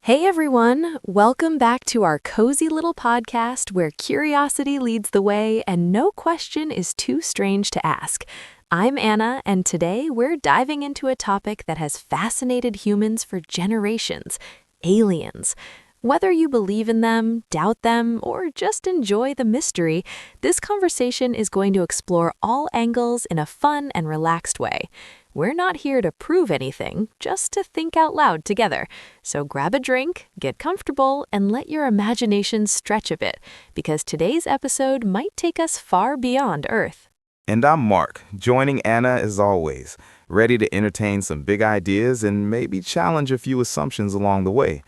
Hey everyone, welcome back to our cozy little podcast where curiosity leads the way and no question is too strange to ask. I'm Anna, and today we're diving into a topic that has fascinated humans for generations: aliens. Whether you believe in them, doubt them, or just enjoy the mystery, this conversation is going to explore all angles in a fun and relaxed way. We're not here to prove anything, just to think out loud together. So grab a drink, get comfortable, and let your imagination stretch a bit, because today's episode might take us far beyond Earth. And I'm Mark, joining Anna as always, ready to entertain some big ideas and maybe challenge a few assumptions along the way.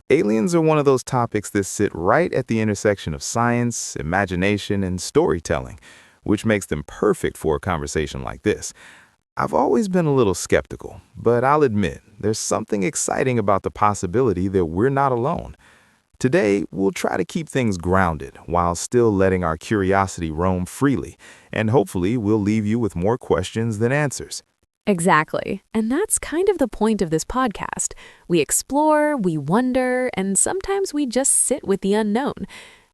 Aliens are one of those topics that sit right at the intersection of science, imagination, and storytelling, which makes them perfect for a conversation like this. I've always been a little skeptical, but I'll admit there's something exciting about the possibility that we're not alone. Today, we'll try to keep things grounded while still letting our curiosity roam freely, and hopefully we'll leave you with more questions than answers. Exactly. And that's kind of the point of this podcast. We explore, we wonder, and sometimes we just sit with the unknown.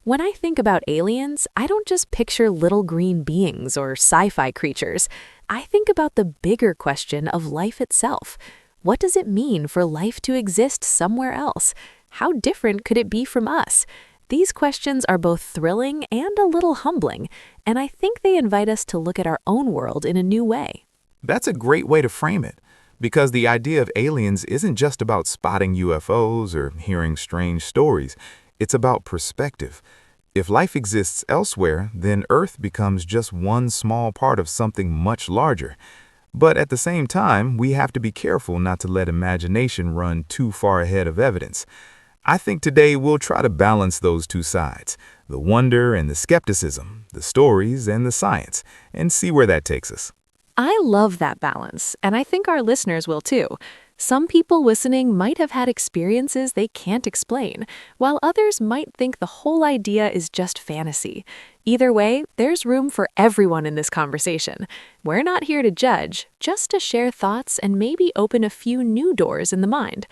When I think about aliens, I don't just picture little green beings or sci-fi creatures. I think about the bigger question of life itself. What does it mean for life to exist somewhere else? How different could it be from us? These questions are both thrilling and a little humbling, and I think they invite us to look at our own world in a new way. That's a great way to frame it, because the idea of aliens isn't just about spotting UFOs or hearing strange stories. It's about perspective. If life exists elsewhere, then Earth becomes just one small part of something much larger. But at the same time, we have to be careful not to let imagination run too far ahead of evidence. I think today we'll try to balance those two sides, the wonder and the skepticism, the stories and the science, and see where that takes us. I love that balance, and I think our listeners will too. Some people listening might have had experiences they can't explain, while others might think the whole idea is just fantasy. Either way, there's room for everyone in this conversation. We're not here to judge, just to share thoughts and maybe open a few new doors in the mind.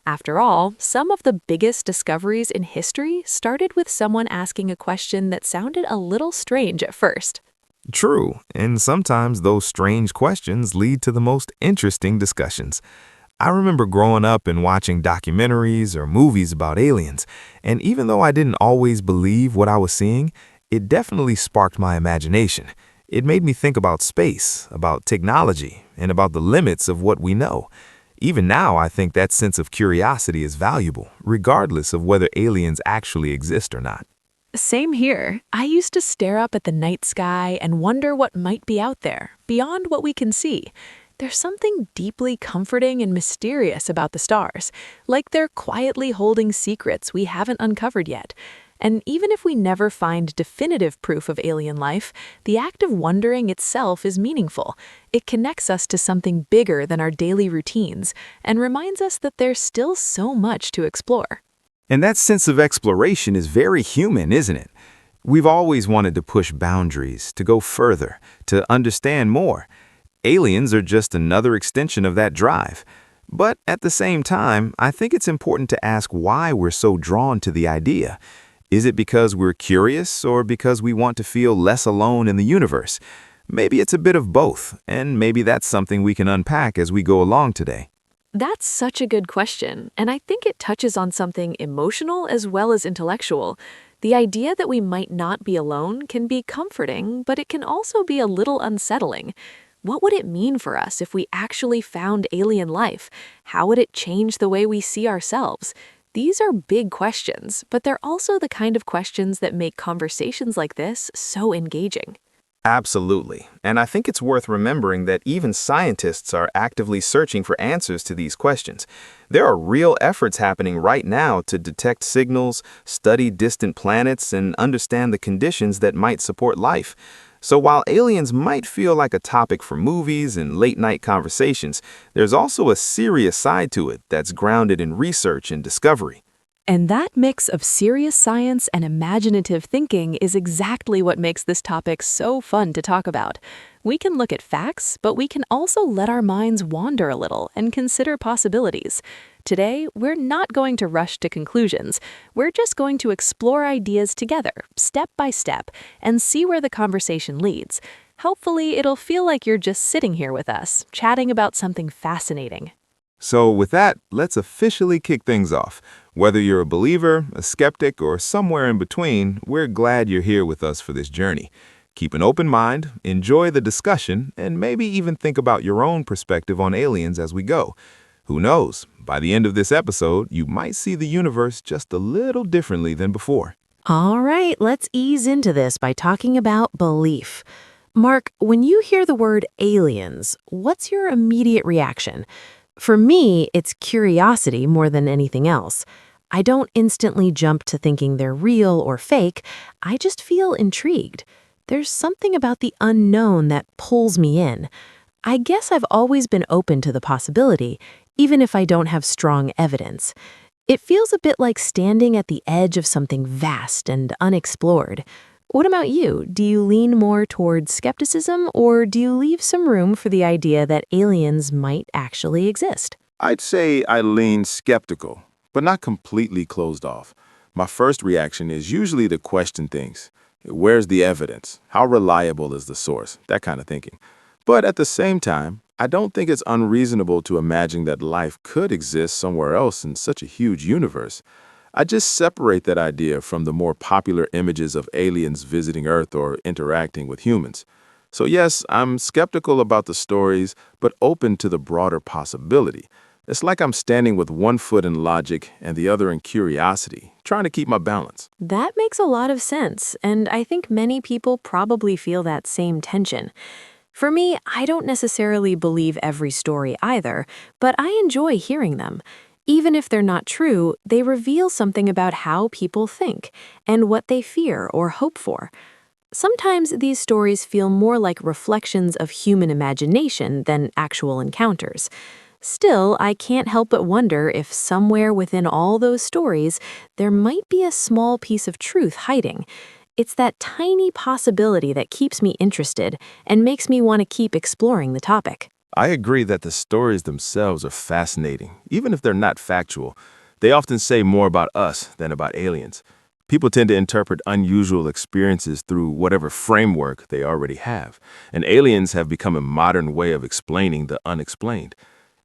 After all, some of the biggest discoveries in history started with someone asking a question that sounded a little strange at first. True, and sometimes those strange questions lead to the most interesting discussions. I remember growing up and watching documentaries or movies about aliens, and even though I didn't always believe what I was seeing, it definitely sparked my imagination. It made me think about space, about technology, and about the limits of what we know. Even now, I think that sense of curiosity is valuable, regardless of whether aliens actually exist or not. Same here. I used to stare up at the night sky and wonder what might be out there, beyond what we can see. There's something deeply comforting and mysterious about the stars, like they're quietly holding secrets we haven't uncovered yet. And even if we never find definitive proof of alien life, the act of wondering itself is meaningful. It connects us to something bigger than our daily routines and reminds us that there's still so much to explore. And that sense of exploration is very human, isn't it? We've always wanted to push boundaries, to go further, to understand more. Aliens are just another extension of that drive. But at the same time, I think it's important to ask why we're so drawn to the idea. Is it because we're curious or because we want to feel less alone in the universe? Maybe it's a bit of both, and maybe that's something we can unpack as we go along today. That's such a good question, and I think it touches on something emotional as well as intellectual. The idea that we might not be alone can be comforting, but it can also be a little unsettling. What would it mean for us if we actually found alien life? How would it change the way we see ourselves? These are big questions, but they're also the kind of questions that make conversations like this so engaging. Absolutely. And I think it's worth remembering that even scientists are actively searching for answers to these questions. There are real efforts happening right now to detect signals, study distant planets, and understand the conditions that might support life. So while aliens might feel like a topic for movies and late-night conversations, there's also a serious side to it that's grounded in research and discovery. And that mix of serious science and imaginative thinking is exactly what makes this topic so fun to talk about. We can look at facts, but we can also let our minds wander a little and consider possibilities. Today, we're not going to rush to conclusions. We're just going to explore ideas together, step by step, and see where the conversation leads. Hopefully, it'll feel like you're just sitting here with us, chatting about something fascinating. So with that, let's officially kick things off. Whether you're a believer, a skeptic, or somewhere in between, we're glad you're here with us for this journey. Keep an open mind, enjoy the discussion, and maybe even think about your own perspective on aliens as we go. Who knows? By the end of this episode, you might see the universe just a little differently than before. All right, let's ease into this by talking about belief. Mark, when you hear the word aliens, what's your immediate reaction? For me, it's curiosity more than anything else. I don't instantly jump to thinking they're real or fake. I just feel intrigued. There's something about the unknown that pulls me in. I guess I've always been open to the possibility, even if I don't have strong evidence. It feels a bit like standing at the edge of something vast and unexplored. What about you? Do you lean more towards skepticism, or do you leave some room for the idea that aliens might actually exist? I'd say I lean skeptical, but not completely closed off. My first reaction is usually to question things. Where's the evidence? How reliable is the source? That kind of thinking. But at the same time, I don't think it's unreasonable to imagine that life could exist somewhere else in such a huge universe. I just separate that idea from the more popular images of aliens visiting Earth or interacting with humans. So yes, I'm skeptical about the stories, but open to the broader possibility. It's like I'm standing with one foot in logic and the other in curiosity, trying to keep my balance. That makes a lot of sense, and I think many people probably feel that same tension. For me, I don't necessarily believe every story either, but I enjoy hearing them. Even if they're not true, they reveal something about how people think and what they fear or hope for. Sometimes these stories feel more like reflections of human imagination than actual encounters. Still, I can't help but wonder if somewhere within all those stories, there might be a small piece of truth hiding. It's that tiny possibility that keeps me interested and makes me want to keep exploring the topic. I agree that the stories themselves are fascinating, even if they're not factual. They often say more about us than about aliens. People tend to interpret unusual experiences through whatever framework they already have, and aliens have become a modern way of explaining the unexplained.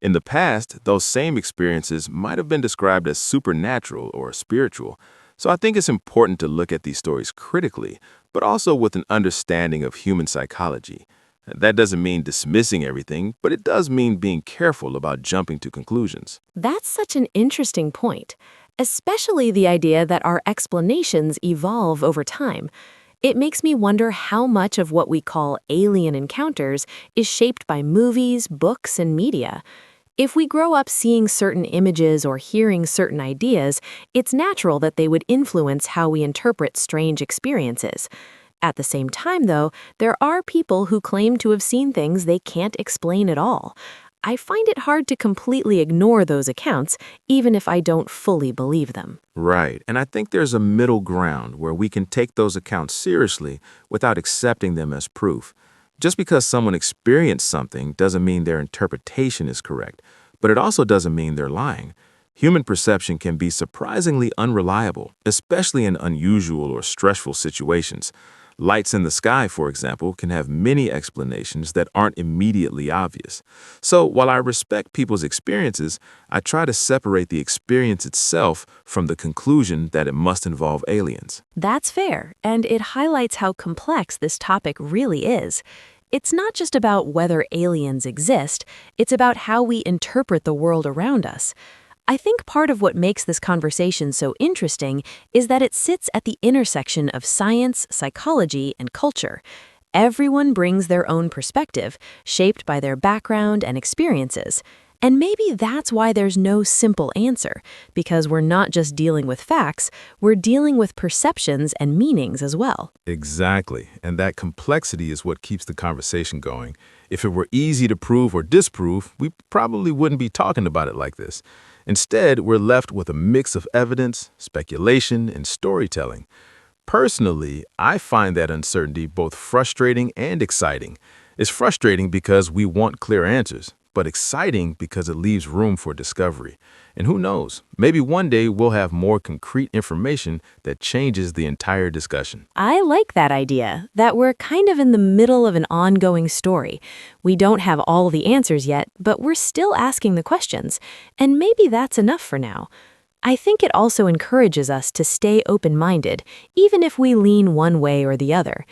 In the past, those same experiences might have been described as supernatural or spiritual, so I think it's important to look at these stories critically, but also with an understanding of human psychology. That doesn't mean dismissing everything, but it does mean being careful about jumping to conclusions. That's such an interesting point, especially the idea that our explanations evolve over time. It makes me wonder how much of what we call alien encounters is shaped by movies, books, and media. If we grow up seeing certain images or hearing certain ideas, it's natural that they would influence how we interpret strange experiences. At the same time, though, there are people who claim to have seen things they can't explain at all. I find it hard to completely ignore those accounts, even if I don't fully believe them. Right, and I think there's a middle ground where we can take those accounts seriously without accepting them as proof. Just because someone experienced something doesn't mean their interpretation is correct, but it also doesn't mean they're lying. Human perception can be surprisingly unreliable, especially in unusual or stressful situations. Lights in the sky, for example, can have many explanations that aren't immediately obvious. So while I respect people's experiences, I try to separate the experience itself from the conclusion that it must involve aliens. That's fair, and it highlights how complex this topic really is. It's not just about whether aliens exist, it's about how we interpret the world around us. I think part of what makes this conversation so interesting is that it sits at the intersection of science, psychology, and culture. Everyone brings their own perspective, shaped by their background and experiences. And maybe that's why there's no simple answer, because we're not just dealing with facts, we're dealing with perceptions and meanings as well. Exactly, and that complexity is what keeps the conversation going. If it were easy to prove or disprove, we probably wouldn't be talking about it like this. Instead, we're left with a mix of evidence, speculation, and storytelling. Personally, I find that uncertainty both frustrating and exciting. It's frustrating because we want clear answers, but exciting because it leaves room for discovery. And who knows, maybe one day we'll have more concrete information that changes the entire discussion. I like that idea, that we're kind of in the middle of an ongoing story. We don't have all the answers yet, but we're still asking the questions, and maybe that's enough for now. I think it also encourages us to stay open-minded, even if we lean one way or the other.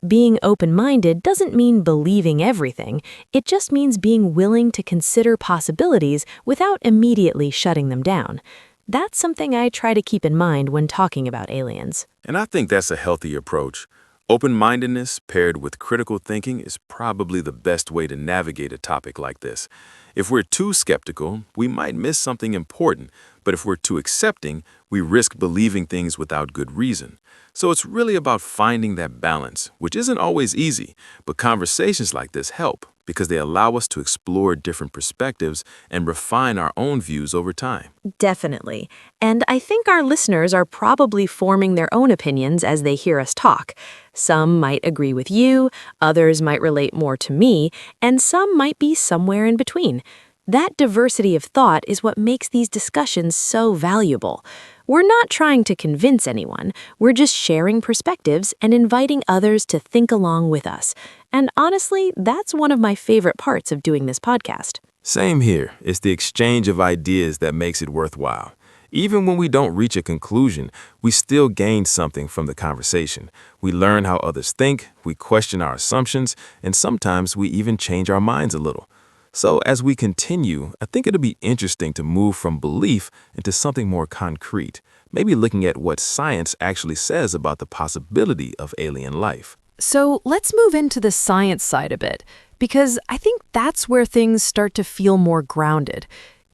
Being open-minded doesn't mean believing everything, it just means being willing to consider possibilities without immediately shutting them down. That's something I try to keep in mind when talking about aliens. And I think that's a healthy approach. Open-mindedness paired with critical thinking is probably the best way to navigate a topic like this. If we're too skeptical, we might miss something important, but if we're too accepting, we risk believing things without good reason. So it's really about finding that balance, which isn't always easy, but conversations like this help because they allow us to explore different perspectives and refine our own views over time. Definitely. And I think our listeners are probably forming their own opinions as they hear us talk. Some might agree with you, others might relate more to me, and some might be somewhere in between. That diversity of thought is what makes these discussions so valuable. We're not trying to convince anyone, we're just sharing perspectives and inviting others to think along with us. And honestly, that's one of my favorite parts of doing this podcast. Same here. It's the exchange of ideas that makes it worthwhile. Even when we don't reach a conclusion, we still gain something from the conversation. We learn how others think, we question our assumptions, and sometimes we even change our minds a little. So as we continue, I think it'll be interesting to move from belief into something more concrete, maybe looking at what science actually says about the possibility of alien life. So let's move into the science side a bit, because I think that's where things start to feel more grounded.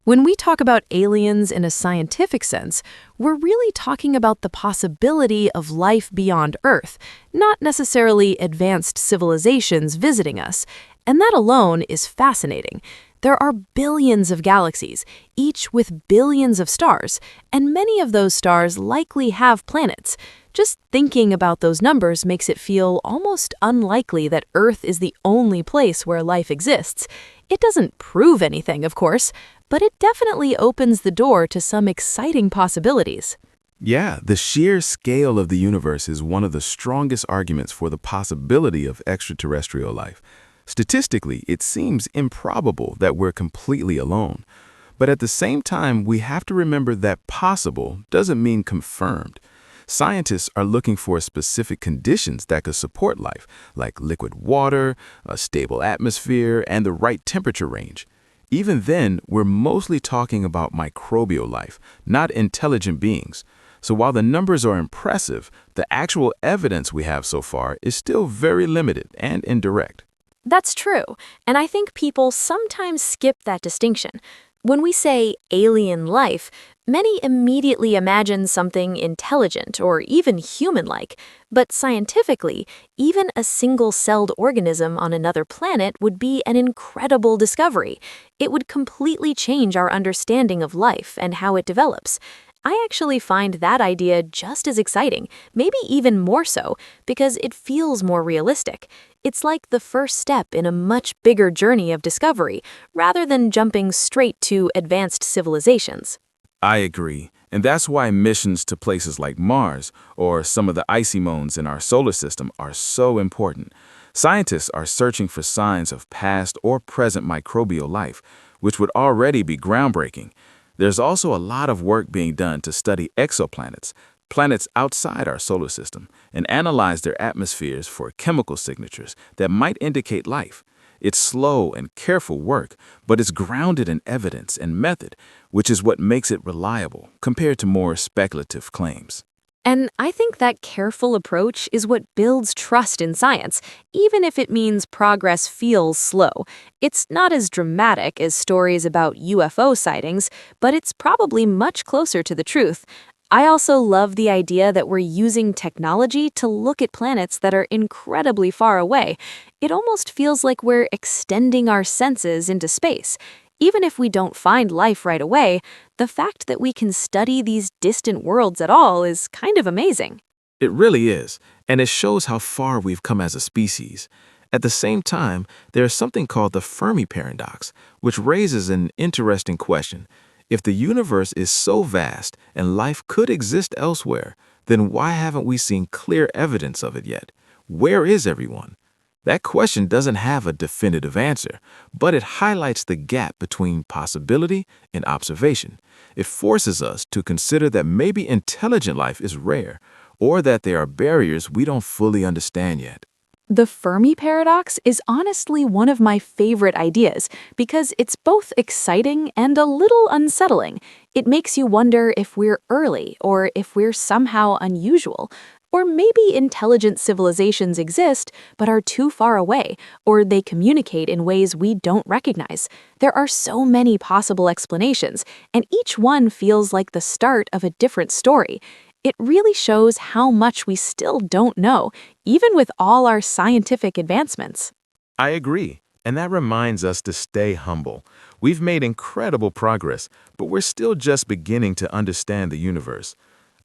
When we talk about aliens in a scientific sense, we're really talking about the possibility of life beyond Earth, not necessarily advanced civilizations visiting us. And that alone is fascinating. There are billions of galaxies, each with billions of stars, and many of those stars likely have planets. Just thinking about those numbers makes it feel almost unlikely that Earth is the only place where life exists. It doesn't prove anything, of course, but it definitely opens the door to some exciting possibilities. Yeah, the sheer scale of the universe is one of the strongest arguments for the possibility of extraterrestrial life. Statistically, it seems improbable that we're completely alone. But at the same time, we have to remember that possible doesn't mean confirmed. Scientists are looking for specific conditions that could support life, like liquid water, a stable atmosphere, and the right temperature range. Even then, we're mostly talking about microbial life, not intelligent beings. So while the numbers are impressive, the actual evidence we have so far is still very limited and indirect. That's true, and I think people sometimes skip that distinction. When we say alien life, many immediately imagine something intelligent or even human-like. But scientifically, even a single-celled organism on another planet would be an incredible discovery. It would completely change our understanding of life and how it develops. I actually find that idea just as exciting, maybe even more so, because it feels more realistic. It's like the first step in a much bigger journey of discovery, rather than jumping straight to advanced civilizations. I agree, and that's why missions to places like Mars or some of the icy moons in our solar system are so important. Scientists are searching for signs of past or present microbial life, which would already be groundbreaking. There's also a lot of work being done to study exoplanets, planets outside our solar system, and analyze their atmospheres for chemical signatures that might indicate life. It's slow and careful work, but it's grounded in evidence and method, which is what makes it reliable compared to more speculative claims. And I think that careful approach is what builds trust in science, even if it means progress feels slow. It's not as dramatic as stories about UFO sightings, but it's probably much closer to the truth. I also love the idea that we're using technology to look at planets that are incredibly far away. It almost feels like we're extending our senses into space. Even if we don't find life right away, the fact that we can study these distant worlds at all is kind of amazing. It really is, and it shows how far we've come as a species. At the same time, there is something called the Fermi paradox, which raises an interesting question. If the universe is so vast and life could exist elsewhere, then why haven't we seen clear evidence of it yet? Where is everyone? That question doesn't have a definitive answer, but it highlights the gap between possibility and observation. It forces us to consider that maybe intelligent life is rare, or that there are barriers we don't fully understand yet. The Fermi paradox is honestly one of my favorite ideas because it's both exciting and a little unsettling. It makes you wonder if we're early or if we're somehow unusual. Or maybe intelligent civilizations exist but are too far away, or they communicate in ways we don't recognize. There are so many possible explanations, and each one feels like the start of a different story. It really shows how much we still don't know, even with all our scientific advancements. I agree, and that reminds us to stay humble. We've made incredible progress, but we're still just beginning to understand the universe.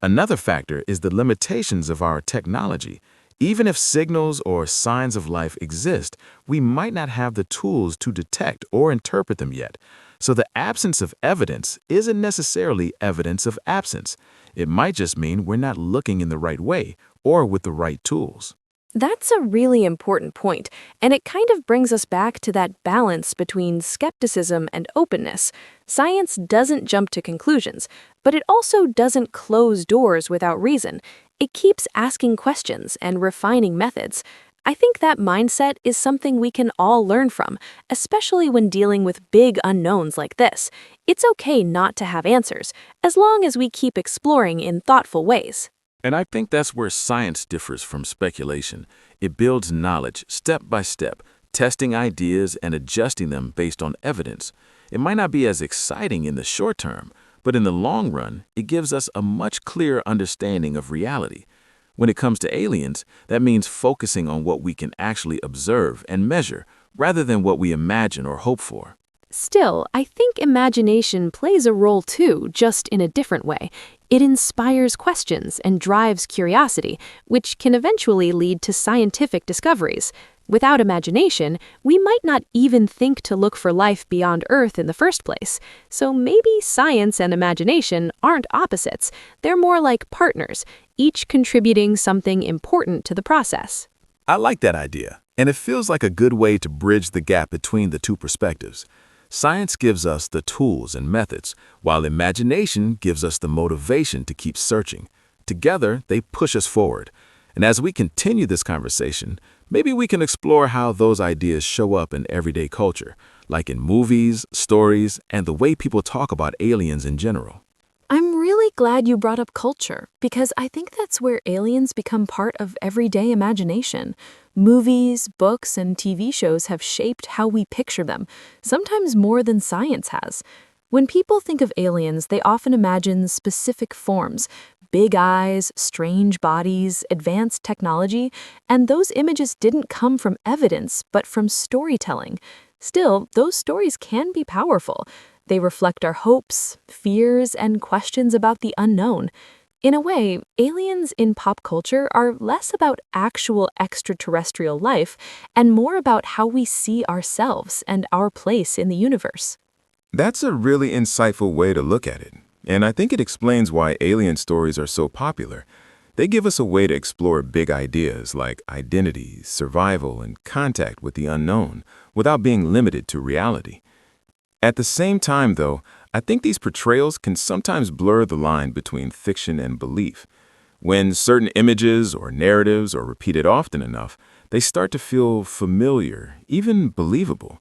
Another factor is the limitations of our technology. Even if signals or signs of life exist, we might not have the tools to detect or interpret them yet. So the absence of evidence isn't necessarily evidence of absence. It might just mean we're not looking in the right way or with the right tools. That's a really important point, and it kind of brings us back to that balance between skepticism and openness. Science doesn't jump to conclusions, but it also doesn't close doors without reason. It keeps asking questions and refining methods. I think that mindset is something we can all learn from, especially when dealing with big unknowns like this. It's okay not to have answers, as long as we keep exploring in thoughtful ways. And I think that's where science differs from speculation. It builds knowledge step by step, testing ideas and adjusting them based on evidence. It might not be as exciting in the short term, but in the long run, it gives us a much clearer understanding of reality. When it comes to aliens, that means focusing on what we can actually observe and measure, rather than what we imagine or hope for. Still, I think imagination plays a role too, just in a different way. It inspires questions and drives curiosity, which can eventually lead to scientific discoveries. Without imagination, we might not even think to look for life beyond Earth in the first place. So maybe science and imagination aren't opposites. They're more like partners, each contributing something important to the process. I like that idea, and it feels like a good way to bridge the gap between the two perspectives. Science gives us the tools and methods, while imagination gives us the motivation to keep searching. Together, they push us forward. And as we continue this conversation, maybe we can explore how those ideas show up in everyday culture, like in movies, stories, and the way people talk about aliens in general. I'm really glad you brought up culture, because I think that's where aliens become part of everyday imagination. Movies, books, and TV shows have shaped how we picture them, sometimes more than science has. When people think of aliens, they often imagine specific forms, big eyes, strange bodies, advanced technology, and those images didn't come from evidence, but from storytelling. Still, those stories can be powerful. They reflect our hopes, fears, and questions about the unknown. In a way, aliens in pop culture are less about actual extraterrestrial life and more about how we see ourselves and our place in the universe. That's a really insightful way to look at it, and I think it explains why alien stories are so popular. They give us a way to explore big ideas like identity, survival, and contact with the unknown without being limited to reality. At the same time, though, I think these portrayals can sometimes blur the line between fiction and belief. When certain images or narratives are repeated often enough, they start to feel familiar, even believable.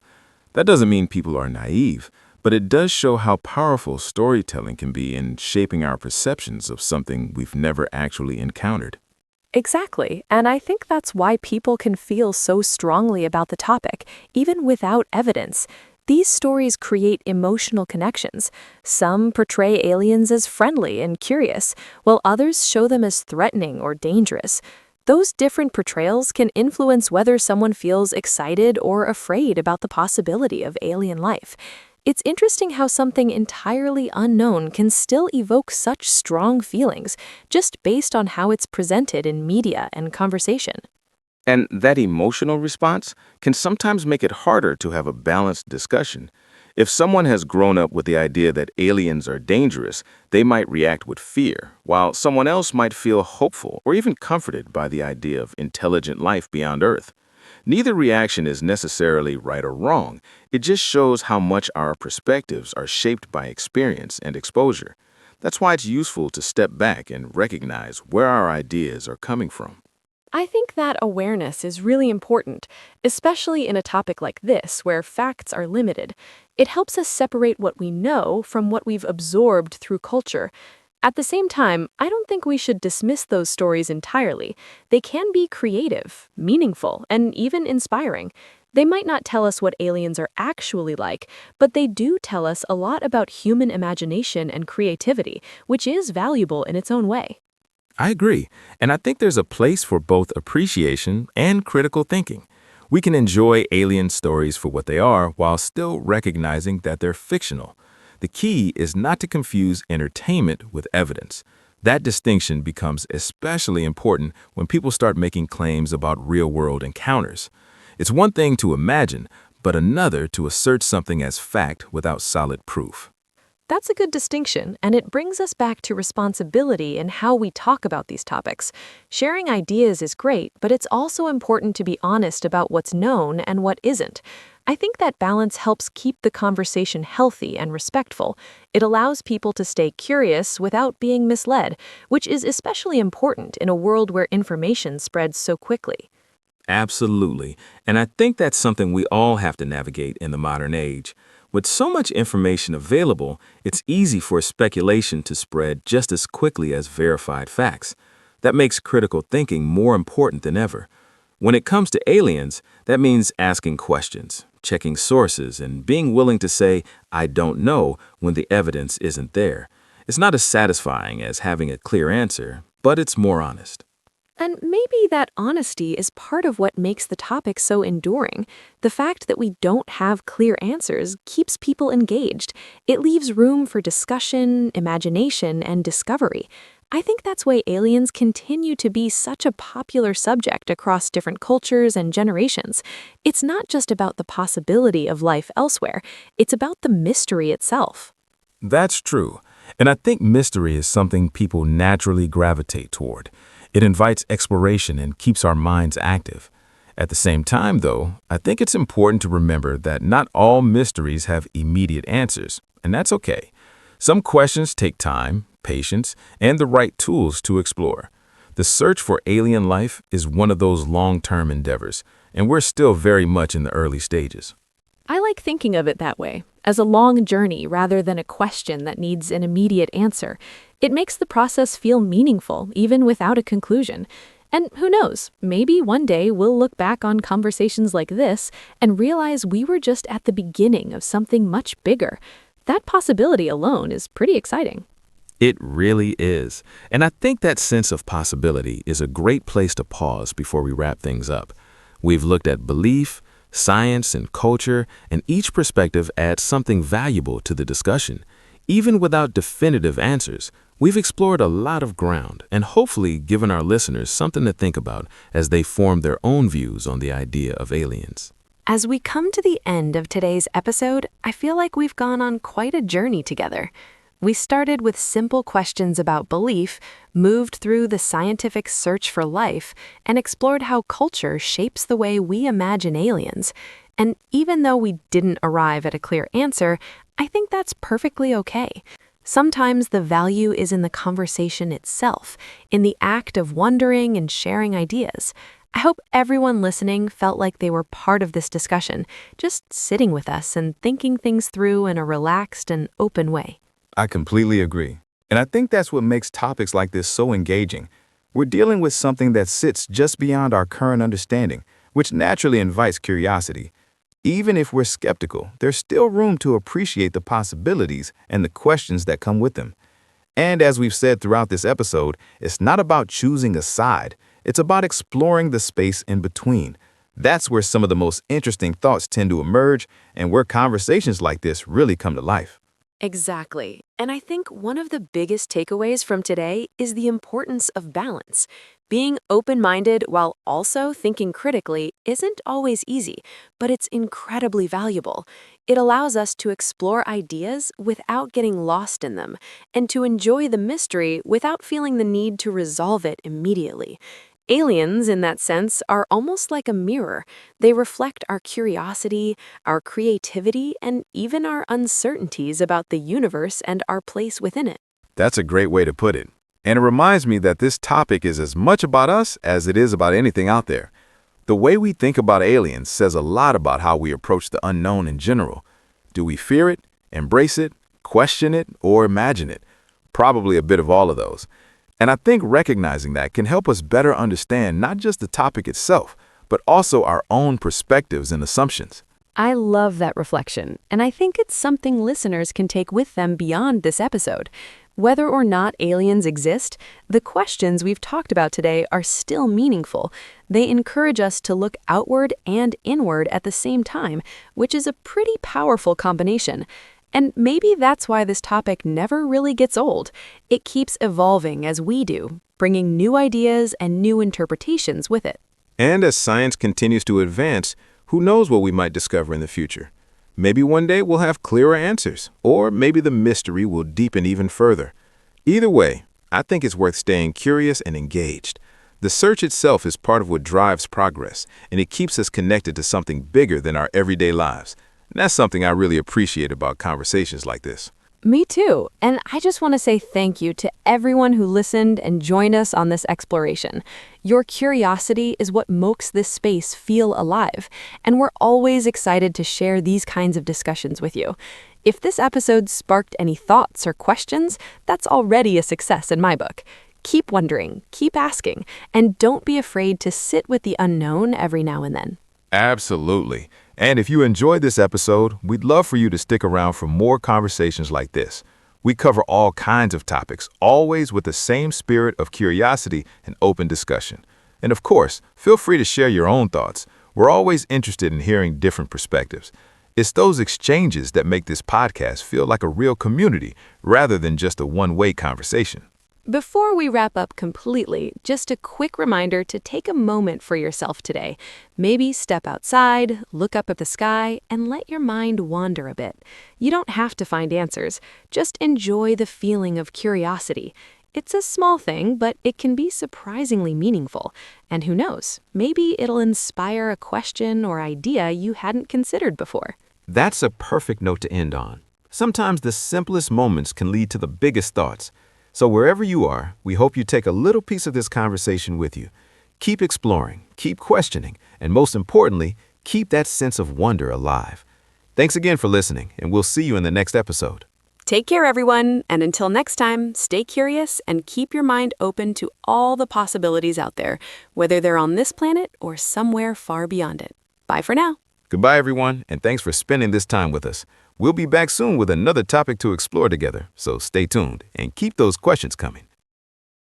That doesn't mean people are naive, but it does show how powerful storytelling can be in shaping our perceptions of something we've never actually encountered. Exactly, and I think that's why people can feel so strongly about the topic, even without evidence. These stories create emotional connections. Some portray aliens as friendly and curious, while others show them as threatening or dangerous. Those different portrayals can influence whether someone feels excited or afraid about the possibility of alien life. It's interesting how something entirely unknown can still evoke such strong feelings, just based on how it's presented in media and conversation. And that emotional response can sometimes make it harder to have a balanced discussion. If someone has grown up with the idea that aliens are dangerous, they might react with fear, while someone else might feel hopeful or even comforted by the idea of intelligent life beyond Earth. Neither reaction is necessarily right or wrong. It just shows how much our perspectives are shaped by experience and exposure. That's why it's useful to step back and recognize where our ideas are coming from. I think that awareness is really important, especially in a topic like this where facts are limited. It helps us separate what we know from what we've absorbed through culture. At the same time, I don't think we should dismiss those stories entirely. They can be creative, meaningful, and even inspiring. They might not tell us what aliens are actually like, but they do tell us a lot about human imagination and creativity, which is valuable in its own way. I agree, and I think there's a place for both appreciation and critical thinking. We can enjoy alien stories for what they are while still recognizing that they're fictional. The key is not to confuse entertainment with evidence. That distinction becomes especially important when people start making claims about real-world encounters. It's one thing to imagine, but another to assert something as fact without solid proof. That's a good distinction, and it brings us back to responsibility in how we talk about these topics. Sharing ideas is great, but it's also important to be honest about what's known and what isn't. I think that balance helps keep the conversation healthy and respectful. It allows people to stay curious without being misled, which is especially important in a world where information spreads so quickly. Absolutely, and I think that's something we all have to navigate in the modern age. With so much information available, it's easy for speculation to spread just as quickly as verified facts. That makes critical thinking more important than ever. When it comes to aliens, that means asking questions, checking sources, and being willing to say, "I don't know," when the evidence isn't there. It's not as satisfying as having a clear answer, but it's more honest. And maybe that honesty is part of what makes the topic so enduring. The fact that we don't have clear answers keeps people engaged. It leaves room for discussion, imagination, and discovery. I think that's why aliens continue to be such a popular subject across different cultures and generations. It's not just about the possibility of life elsewhere, it's about the mystery itself. That's true, and I think mystery is something people naturally gravitate toward. It invites exploration and keeps our minds active. At the same time, though, I think it's important to remember that not all mysteries have immediate answers, and that's okay. Some questions take time, patience, and the right tools to explore. The search for alien life is one of those long-term endeavors, and we're still very much in the early stages. I like thinking of it that way, as a long journey rather than a question that needs an immediate answer. It makes the process feel meaningful, even without a conclusion. And who knows, maybe one day we'll look back on conversations like this and realize we were just at the beginning of something much bigger. That possibility alone is pretty exciting. It really is, and I think that sense of possibility is a great place to pause before we wrap things up. We've looked at belief, science, and culture, and each perspective adds something valuable to the discussion. Even without definitive answers, we've explored a lot of ground and hopefully given our listeners something to think about as they form their own views on the idea of aliens. As we come to the end of today's episode, I feel like we've gone on quite a journey together. We started with simple questions about belief, moved through the scientific search for life, and explored how culture shapes the way we imagine aliens. And even though we didn't arrive at a clear answer, I think that's perfectly okay. Sometimes the value is in the conversation itself, in the act of wondering and sharing ideas. I hope everyone listening felt like they were part of this discussion, just sitting with us and thinking things through in a relaxed and open way. I completely agree. And I think that's what makes topics like this so engaging. We're dealing with something that sits just beyond our current understanding, which naturally invites curiosity. Even if we're skeptical, there's still room to appreciate the possibilities and the questions that come with them. And as we've said throughout this episode, it's not about choosing a side. It's about exploring the space in between. That's where some of the most interesting thoughts tend to emerge and where conversations like this really come to life. Exactly. And I think one of the biggest takeaways from today is the importance of balance. Being open minded while also thinking critically isn't always easy, but it's incredibly valuable. It allows us to explore ideas without getting lost in them, and to enjoy the mystery without feeling the need to resolve it immediately. Aliens, in that sense, are almost like a mirror. They reflect our curiosity, our creativity, and even our uncertainties about the universe and our place within it. That's a great way to put it. And it reminds me that this topic is as much about us as it is about anything out there. The way we think about aliens says a lot about how we approach the unknown in general. Do we fear it, embrace it, question it, or imagine it? Probably a bit of all of those. And I think recognizing that can help us better understand not just the topic itself, but also our own perspectives and assumptions. I love that reflection, and I think it's something listeners can take with them beyond this episode. Whether or not aliens exist, the questions we've talked about today are still meaningful. They encourage us to look outward and inward at the same time, which is a pretty powerful combination. And maybe that's why this topic never really gets old. It keeps evolving as we do, bringing new ideas and new interpretations with it. And as science continues to advance, who knows what we might discover in the future? Maybe one day we'll have clearer answers, or maybe the mystery will deepen even further. Either way, I think it's worth staying curious and engaged. The search itself is part of what drives progress, and it keeps us connected to something bigger than our everyday lives. And that's something I really appreciate about conversations like this. Me too. And I just want to say thank you to everyone who listened and joined us on this exploration. Your curiosity is what makes this space feel alive, and we're always excited to share these kinds of discussions with you. If this episode sparked any thoughts or questions, that's already a success in my book. Keep wondering, keep asking, and don't be afraid to sit with the unknown every now and then. Absolutely. And if you enjoyed this episode, we'd love for you to stick around for more conversations like this. We cover all kinds of topics, always with the same spirit of curiosity and open discussion. And of course, feel free to share your own thoughts. We're always interested in hearing different perspectives. It's those exchanges that make this podcast feel like a real community rather than just a one-way conversation. Before we wrap up completely, just a quick reminder to take a moment for yourself today. Maybe step outside, look up at the sky, and let your mind wander a bit. You don't have to find answers. Just enjoy the feeling of curiosity. It's a small thing, but it can be surprisingly meaningful. And who knows, maybe it'll inspire a question or idea you hadn't considered before. That's a perfect note to end on. Sometimes the simplest moments can lead to the biggest thoughts. So wherever you are, we hope you take a little piece of this conversation with you. Keep exploring, keep questioning, and most importantly, keep that sense of wonder alive. Thanks again for listening, and we'll see you in the next episode. Take care, everyone, and until next time, stay curious and keep your mind open to all the possibilities out there, whether they're on this planet or somewhere far beyond it. Bye for now. Goodbye, everyone, and thanks for spending this time with us. We'll be back soon with another topic to explore together, so stay tuned and keep those questions coming.